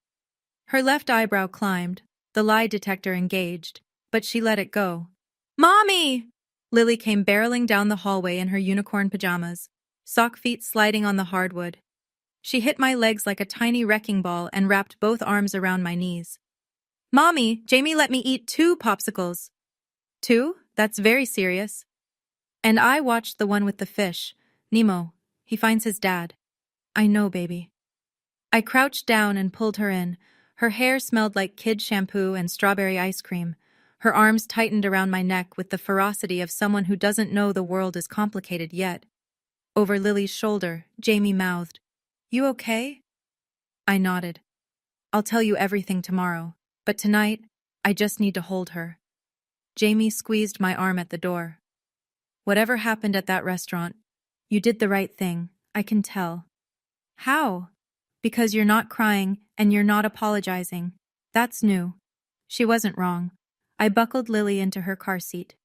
S1: Her left eyebrow climbed, the lie detector engaged, but she let it go. "Mommy!" Lily came barreling down the hallway in her unicorn pajamas, sock feet sliding on the hardwood. She hit my legs like a tiny wrecking ball and wrapped both arms around my knees. "Mommy, Jamie let me eat 2 popsicles." "2? That's very serious." And I watched the one with the fish. Nemo. He finds his dad. "I know, baby." I crouched down and pulled her in. Her hair smelled like kid shampoo and strawberry ice cream. Her arms tightened around my neck with the ferocity of someone who doesn't know the world is complicated yet. Over Lily's shoulder, Jamie mouthed, "You okay?" I nodded. "I'll tell you everything tomorrow, but tonight, I just need to hold her." Jamie squeezed my arm at the door. "Whatever happened at that restaurant, you did the right thing, I can tell." "How?" "Because you're not crying and you're not apologizing. That's new." She wasn't wrong. I buckled Lily into her car seat.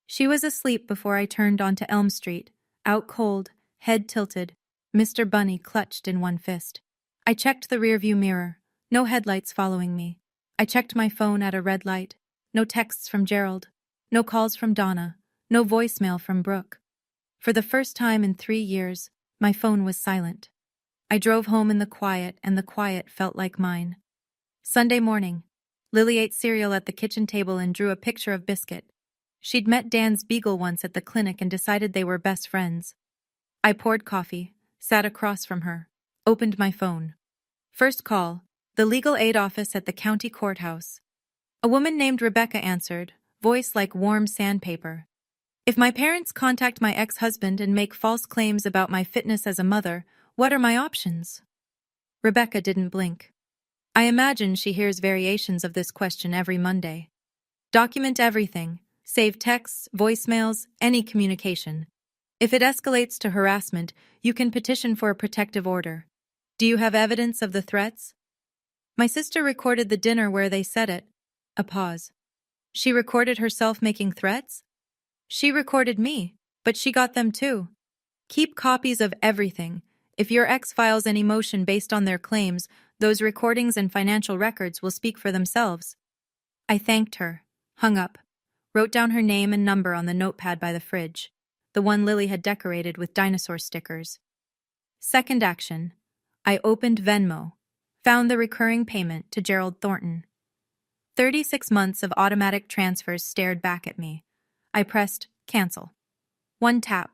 S1: She was asleep before I turned onto Elm Street, out cold, head tilted, Mr. Bunny clutched in one fist. I checked the rearview mirror. No headlights following me. I checked my phone at a red light. No texts from Gerald. No calls from Donna. No voicemail from Brooke. For the first time in 3 years, my phone was silent. I drove home in the quiet, and the quiet felt like mine. Sunday morning. Lily ate cereal at the kitchen table and drew a picture of Biscuit. She'd met Dan's beagle once at the clinic and decided they were best friends. I poured coffee, sat across from her, opened my phone. First call, the legal aid office at the county courthouse. A woman named Rebecca answered, voice like warm sandpaper. If my parents contact my ex-husband and make false claims about my fitness as a mother, what are my options? Rebecca didn't blink. I imagine she hears variations of this question every Monday. Document everything. Save texts, voicemails, any communication. If it escalates to harassment, you can petition for a protective order. Do you have evidence of the threats? My sister recorded the dinner where they said it. A pause. She recorded herself making threats? She recorded me, but she got them too. Keep copies of everything. If your ex files any motion based on their claims, those recordings and financial records will speak for themselves. I thanked her, hung up, wrote down her name and number on the notepad by the fridge, the one Lily had decorated with dinosaur stickers. Second action. I opened Venmo, found the recurring payment to Gerald Thornton. 36 months of automatic transfers stared back at me. I pressed cancel. One tap.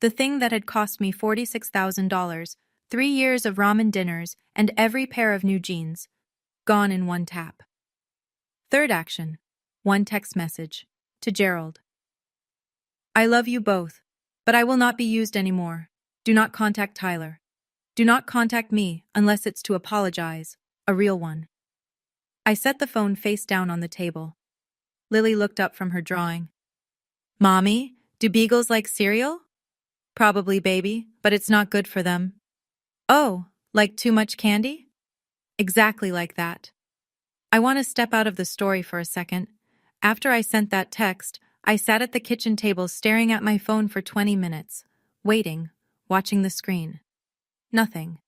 S1: The thing that had cost me $46,000, 3 years of ramen dinners, and every pair of new jeans, gone in one tap. Third action. One text message. To Gerald. I love you both, but I will not be used anymore. Do not contact Tyler. Do not contact me unless it's to apologize, a real one. I set the phone face down on the table. Lily looked up from her drawing. Mommy, do beagles like cereal? Probably, baby, but it's not good for them. Oh, like too much candy? Exactly like that. I want to step out of the story for a second. After I sent that text, I sat at the kitchen table staring at my phone for 20 minutes, waiting, watching the screen. Nothing.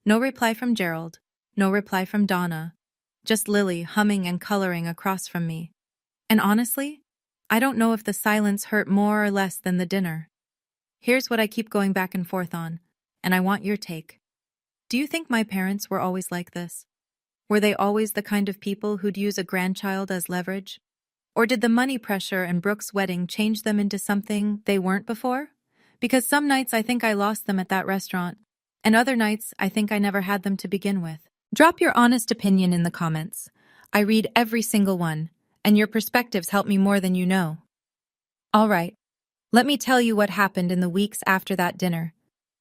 S1: No reply from Gerald, no reply from Donna, just Lily humming and coloring across from me. And honestly, I don't know if the silence hurt more or less than the dinner. Here's what I keep going back and forth on, and I want your take. Do you think my parents were always like this? Were they always the kind of people who'd use a grandchild as leverage? Or did the money pressure and Brooke's wedding change them into something they weren't before? Because some nights I think I lost them at that restaurant, and other nights I think I never had them to begin with. Drop your honest opinion in the comments. I read every single one, and your perspectives help me more than you know. All right, let me tell you what happened in the weeks after that dinner.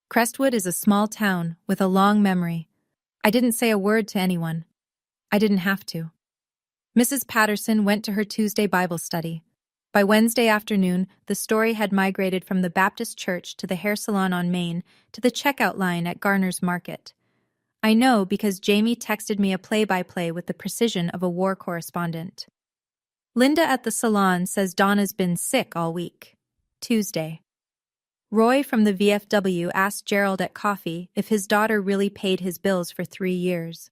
S1: Crestwood is a small town with a long memory. I didn't say a word to anyone. I didn't have to. Mrs. Patterson went to her Tuesday Bible study. By Wednesday afternoon, the story had migrated from the Baptist church to the hair salon on Main to the checkout line at Garner's Market. I know because Jamie texted me a play-by-play with the precision of a war correspondent. Linda at the salon says Donna's been sick all week. Tuesday. Roy from the VFW asked Gerald at coffee if his daughter really paid his bills for 3 years.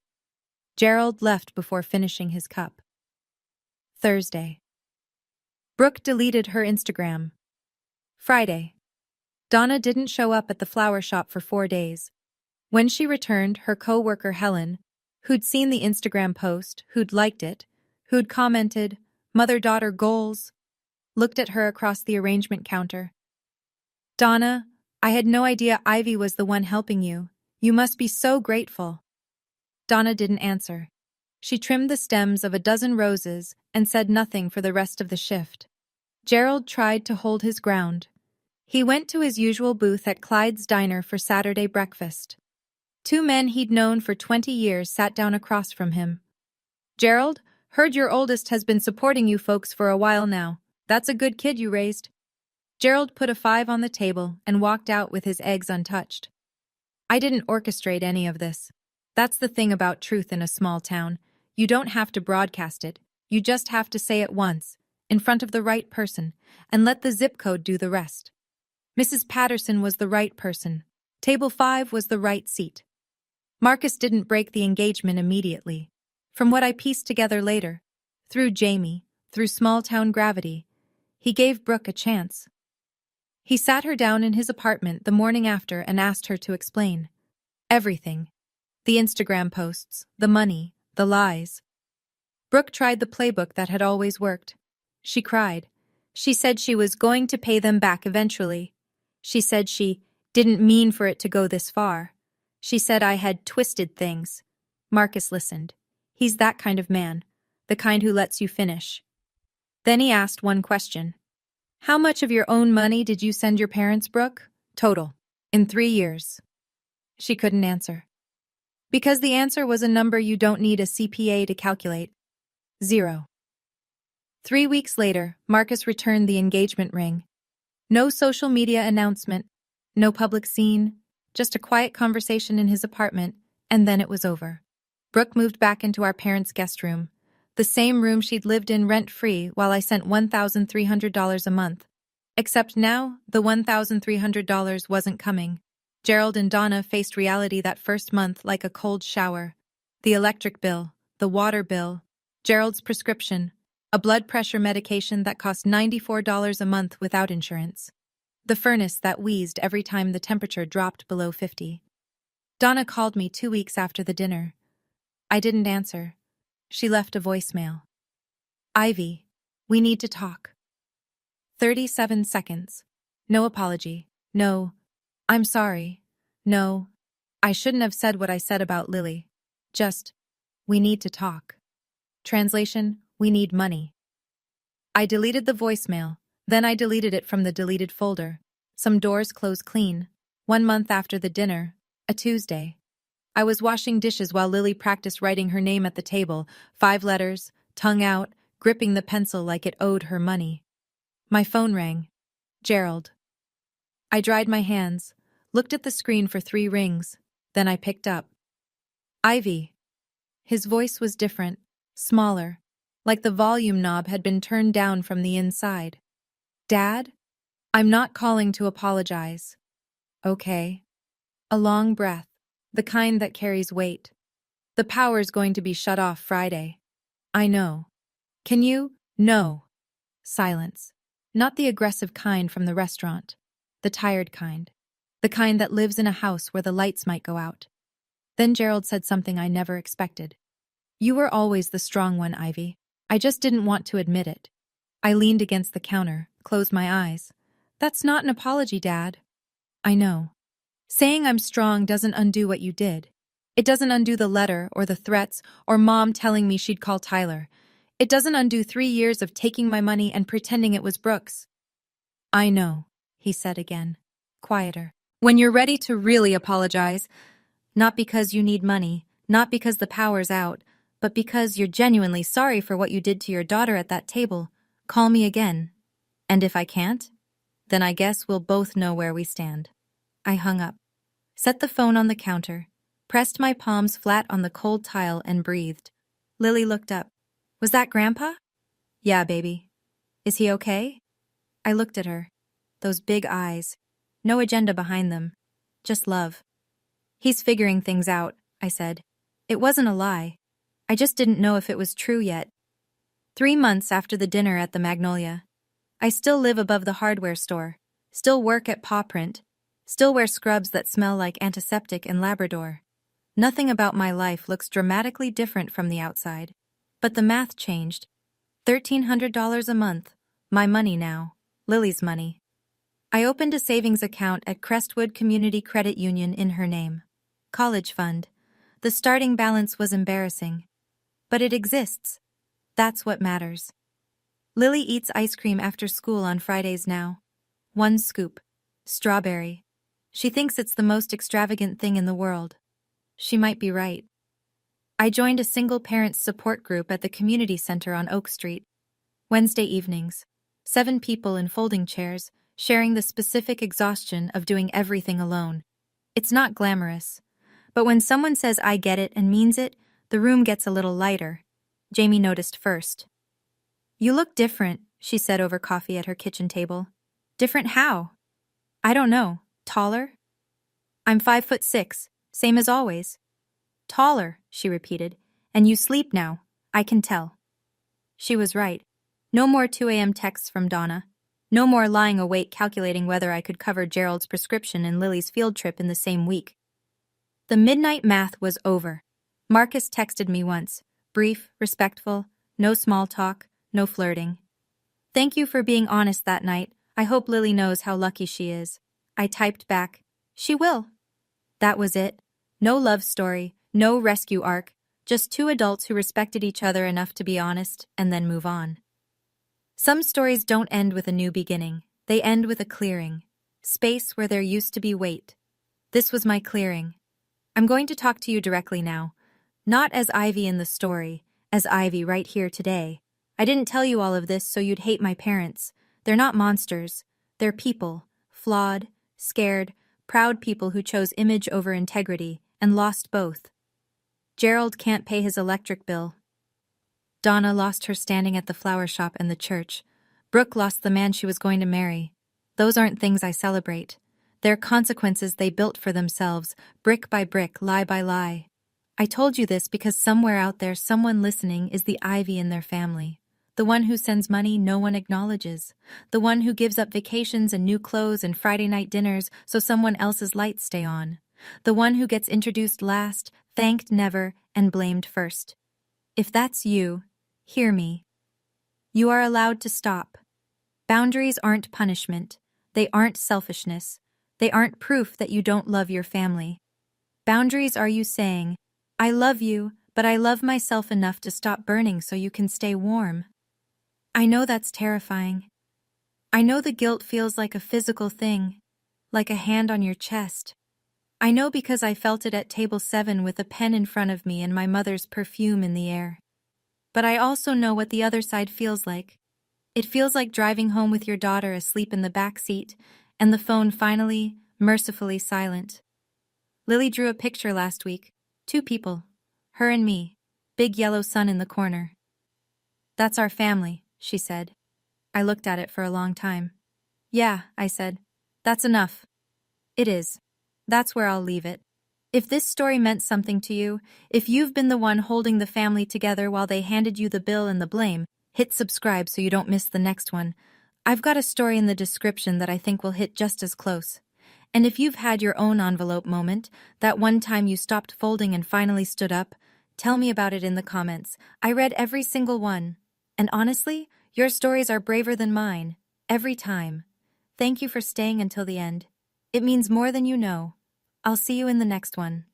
S1: Gerald left before finishing his cup. Thursday. Brooke deleted her Instagram. Friday. Donna didn't show up at the flower shop for 4 days. When she returned, her co-worker Helen, who'd seen the Instagram post, who'd liked it, who'd commented, "Mother-daughter goals," looked at her across the arrangement counter. "Donna, I had no idea Ivy was the one helping you. You must be so grateful." Donna didn't answer. She trimmed the stems of a dozen roses and said nothing for the rest of the shift. Gerald tried to hold his ground. He went to his usual booth at Clyde's Diner for Saturday breakfast. 2 men he'd known for 20 years sat down across from him. "Gerald, heard your oldest has been supporting you folks for a while now. That's a good kid you raised." Gerald put a 5 on the table and walked out with his eggs untouched. "I didn't orchestrate any of this. That's the thing about truth in a small town. You don't have to broadcast it. You just have to say it once, in front of the right person, and let the zip code do the rest." Mrs. Patterson was the right person. Table 5 was the right seat. Marcus didn't break the engagement immediately. From what I pieced together later, through Jamie, through small-town gravity, he gave Brooke a chance. He sat her down in his apartment the morning after and asked her to explain. Everything. The Instagram posts, the money, the lies. Brooke tried the playbook that had always worked. She cried. She said she was going to pay them back eventually. She said she didn't mean for it to go this far. She said I had twisted things. Marcus listened. He's that kind of man, the kind who lets you finish. Then he asked one question. How much of your own money did you send your parents, Brooke? Total. In 3 years. She couldn't answer. Because the answer was a number you don't need a CPA to calculate. 0. 3 weeks later, Marcus returned the engagement ring. No social media announcement, no public scene, just a quiet conversation in his apartment, and then it was over. Brooke moved back into our parents' guest room, the same room she'd lived in rent-free while I sent $1,300 a month. Except now, the $1,300 wasn't coming. Gerald and Donna faced reality that first month like a cold shower. The electric bill, the water bill, Gerald's prescription, a blood pressure medication that cost $94 a month without insurance. The furnace that wheezed every time the temperature dropped below 50. Donna called me 2 weeks after the dinner. I didn't answer. She left a voicemail. Ivy, we need to talk. 37 seconds. No apology. No, I'm sorry. No, I shouldn't have said what I said about Lily. Just, we need to talk. Translation, we need money. I deleted the voicemail, then I deleted it from the deleted folder. Some doors close clean. 1 month after the dinner, a Tuesday. I was washing dishes while Lily practiced writing her name at the table, 5 letters, tongue out, gripping the pencil like it owed her money. My phone rang. Gerald. I dried my hands, looked at the screen for 3 rings, then I picked up. Ivy. His voice was different, smaller, like the volume knob had been turned down from the inside. Dad? I'm not calling to apologize. Okay. A long breath, the kind that carries weight. The power's going to be shut off Friday. I know. Can you? No. Silence. Not the aggressive kind from the restaurant. The tired kind. The kind that lives in a house where the lights might go out. Then Gerald said something I never expected. You were always the strong one, Ivy. I just didn't want to admit it. I leaned against the counter, closed my eyes. That's not an apology, Dad. I know. Saying I'm strong doesn't undo what you did. It doesn't undo the letter or the threats or Mom telling me she'd call Tyler. It doesn't undo 3 years of taking my money and pretending it was Brooke's. I know, he said again, quieter. When you're ready to really apologize, not because you need money, not because the power's out, but because you're genuinely sorry for what you did to your daughter at that table, call me again. And if I can't, then I guess we'll both know where we stand. I hung up, set the phone on the counter, pressed my palms flat on the cold tile and breathed. Lily looked up. Was that Grandpa? Yeah, baby. Is he okay? I looked at her. Those big eyes. No agenda behind them. Just love. He's figuring things out, I said. It wasn't a lie. I just didn't know if it was true yet. 3 months after the dinner at the Magnolia. I still live above the hardware store. Still work at Paw Print. Still wear scrubs that smell like antiseptic and Labrador. Nothing about my life looks dramatically different from the outside. But the math changed. $1,300 a month. My money now. Lily's money. I opened a savings account at Crestwood Community Credit Union in her name. College fund. The starting balance was embarrassing. But it exists. That's what matters. Lily eats ice cream after school on Fridays now. 1 scoop. Strawberry. She thinks it's the most extravagant thing in the world. She might be right. I joined a single parents support group at the community center on Oak Street. Wednesday evenings. 7 people in folding chairs, sharing the specific exhaustion of doing everything alone. It's not glamorous. But when someone says I get it and means it, the room gets a little lighter. Jamie noticed first. You look different, she said over coffee at her kitchen table. Different how? I don't know. Taller? I'm 5'6", same as always. Taller, she repeated. And you sleep now. I can tell. She was right. No more 2 a.m. texts from Donna. No more lying awake calculating whether I could cover Gerald's prescription and Lily's field trip in the same week. The midnight math was over. Marcus texted me once. Brief, respectful, no small talk, no flirting. Thank you for being honest that night. I hope Lily knows how lucky she is. I typed back, she will. That was it. No love story, no rescue arc, just 2 adults who respected each other enough to be honest and then move on. Some stories don't end with a new beginning. They end with a clearing. Space where there used to be weight. This was my clearing. I'm going to talk to you directly now. Not as Ivy in the story, as Ivy right here today. I didn't tell you all of this so you'd hate my parents. They're not monsters. They're people. Flawed, scared, proud people who chose image over integrity and lost both. Gerald can't pay his electric bill. Donna lost her standing at the flower shop and the church. Brooke lost the man she was going to marry. Those aren't things I celebrate. They're consequences they built for themselves, brick by brick, lie by lie. I told you this because somewhere out there someone listening is the Ivy in their family. The one who sends money no one acknowledges. The one who gives up vacations and new clothes and Friday night dinners so someone else's lights stay on. The one who gets introduced last, thanked never, and blamed first. If that's you, hear me. You are allowed to stop. Boundaries aren't punishment. They aren't selfishness. They aren't proof that you don't love your family. Boundaries are you saying, I love you, but I love myself enough to stop burning so you can stay warm. I know that's terrifying. I know the guilt feels like a physical thing, like a hand on your chest. I know because I felt it at table 7 with a pen in front of me and my mother's perfume in the air. But I also know what the other side feels like. It feels like driving home with your daughter asleep in the back seat and the phone finally, mercifully silent. Lily drew a picture last week. 2 people. Her and me. Big yellow sun in the corner. That's our family, she said. I looked at it for a long time. Yeah, I said. That's enough. It is. That's where I'll leave it. If this story meant something to you, if you've been the one holding the family together while they handed you the bill and the blame, hit subscribe so you don't miss the next one. I've got a story in the description that I think will hit just as close. And if you've had your own envelope moment, that one time you stopped folding and finally stood up, tell me about it in the comments. I read every single one. And honestly, your stories are braver than mine. Every time. Thank you for staying until the end. It means more than you know. I'll see you in the next one.